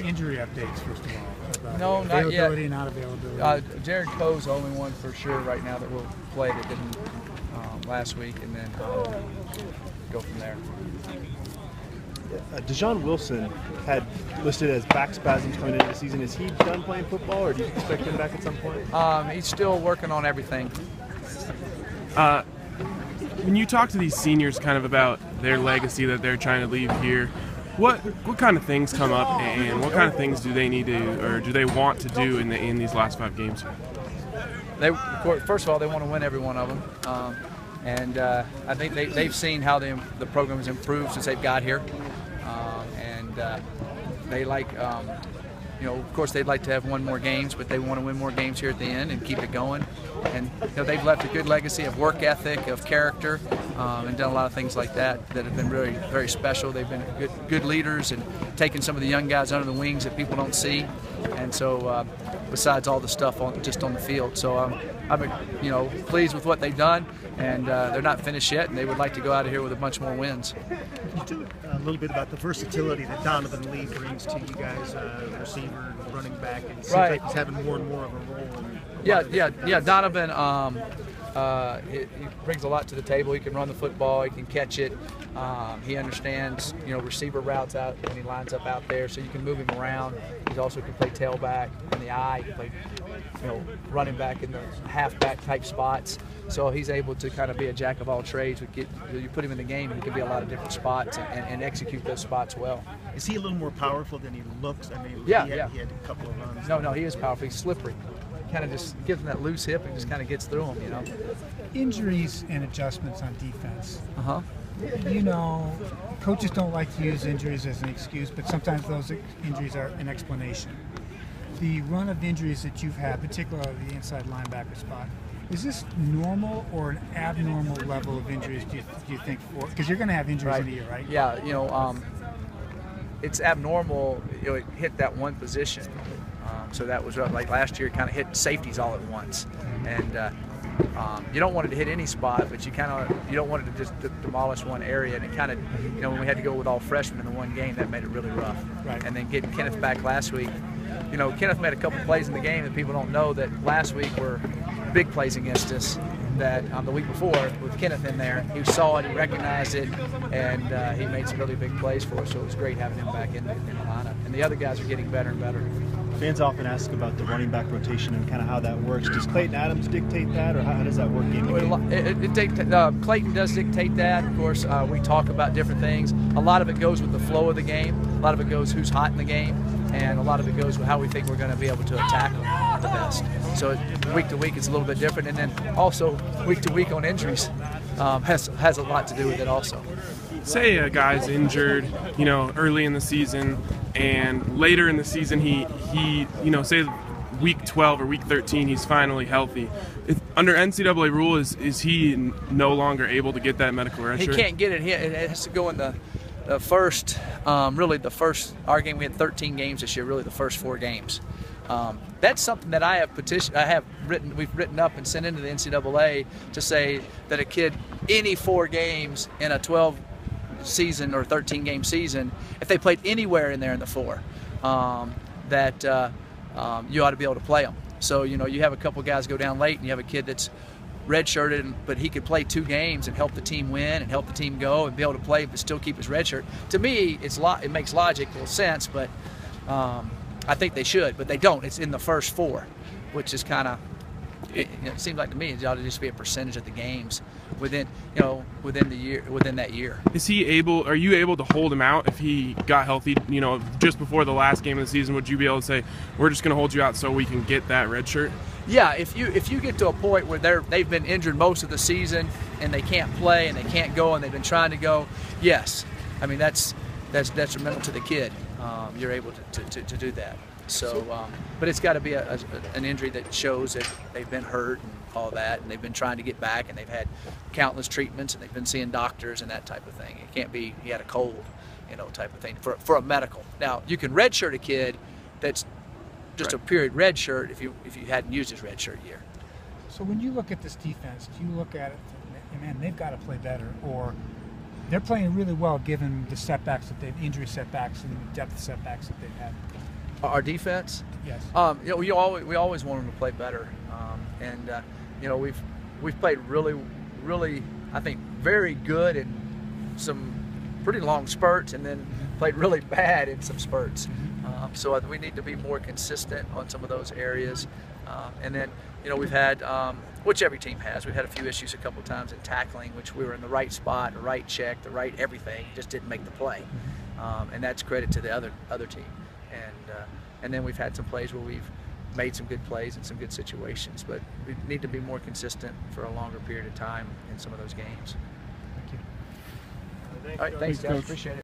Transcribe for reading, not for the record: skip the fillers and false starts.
any injury updates, first of all? No, not yet. Availability, not availability. Jared Coe's the only one for sure right now that will play that didn't last week, and then go from there. Dejon Wilson had listed as back spasms coming into the season. Is he done playing football, or do you expect him back at some point? He's still working on everything. When you talk to these seniors kind of about their legacy that they're trying to leave here, what kind of things come up, and what kind of things do they need to, or do they want to do in these last 5 games? First of all, they want to win every one of them. And I think they've seen how the program has improved since they've got here, and they like, of course they'd like to have won more games, but they want to win more games here at the end and keep it going. And they've left a good legacy of work ethic, of character, and done a lot of things like that have been really very special. They've been good leaders and taken some of the young guys under the wings that people don't see. And so, besides all the stuff just on the field, so I'm pleased with what they've done, and they're not finished yet, and they would like to go out of here with a bunch more wins. You talk a little bit about the versatility that Donovan League brings to you guys, receiver, running back, and it seems like he's having more and more of a role. Yeah. Donovan, he brings a lot to the table. He can run the football. He can catch it. He understands, receiver routes out when he lines up out there, so you can move him around. He also can play tailback in the eye. He can play, running back in the halfback type spots. So he's able to kind of be a jack of all trades. You put him in the game, he can be a lot of different spots and execute those spots well. Is he a little more powerful than he looks? I mean, yeah. He had a couple of runs. No, he is powerful. He's slippery. Kind of just gives him that loose hip and just kind of gets through him, Injuries and adjustments on defense. Uh-huh. Coaches don't like to use injuries as an excuse, but sometimes those injuries are an explanation. The run of injuries that you've had, particularly the inside linebacker spot, is this normal or an abnormal level of injuries, do you think, because you're going to have injuries in a year, right? Yeah, it's abnormal. It hit that one position. So that was like last year, it kind of hit safeties all at once. And you don't want it to hit any spot, but you don't want it to just demolish one area. And it kind of, when we had to go with all freshmen in the one game, that made it really rough. Right. And then getting Kenneth back last week, Kenneth made a couple plays in the game that people don't know that last week were big plays against us. That the week before with Kenneth in there, he saw it, he recognized it, and he made some really big plays for us. So it was great having him back in the lineup. And the other guys are getting better and better. Fans often ask about the running back rotation and kind of how that works. Does Clayton Adams dictate that, or how does that work game to game? Clayton does dictate that. Of course, we talk about different things. A lot of it goes with the flow of the game. A lot of it goes who's hot in the game. And a lot of it goes with how we think we're going to be able to attack them the best. So week to week it's a little bit different. And then also week to week on injuries has a lot to do with it also. Say a guy's injured, early in the season, and later in the season he say week 12 or week 13 he's finally healthy. Under NCAA rule, is he no longer able to get that medical red shirt? He can't get it. It has to go in the first, our game, we had 13 games this year, really the first 4 games. That's something that we've written up and sent into the NCAA to say that a kid, any 4 games in a 12 season or 13 game season, if they played anywhere in there in the 4, you ought to be able to play them. So, you have a couple guys go down late and you have a kid that's redshirted, but he could play 2 games and help the team win and help the team go and be able to play but still keep his red shirt. To me, it makes logical sense, but I think they should, but they don't. It's in the first 4, which is kind of, it seems like to me it ought to just be a percentage of the games within that year. Are you able to hold him out if he got healthy, just before the last game of the season? Would you be able to say, we're just going to hold you out so we can get that red shirt? Yeah, if you get to a point where they've been injured most of the season and they can't play and they can't go and they've been trying to go, yes. I mean, that's detrimental to the kid. You're able to do that. So, but it's got to be an injury that shows that they've been hurt and all that, and they've been trying to get back, and they've had countless treatments, and they've been seeing doctors and that type of thing. It can't be he had a cold, type of thing for a medical. Now, you can redshirt a kid that's just a period redshirt if you hadn't used his redshirt year. So when you look at this defense, do you look at it, man, they've got to play better, or they're playing really well given the setbacks injury setbacks and the depth setbacks that they've had? Our defense. Yes. You know, we always want them to play better, you know, we've played really, I think, very good in some pretty long spurts, and then played really bad in some spurts. So we need to be more consistent on some of those areas, and then, you know, we've had, which every team has, we've had a few issues a couple times in tackling, which we were in the right spot, the right check, the right everything, just didn't make the play, and that's credit to the other team. And then we've had some plays where we've made some good plays in some good situations, but we need to be more consistent for a longer period of time in some of those games. Thank you. All right, thanks guys, appreciate it.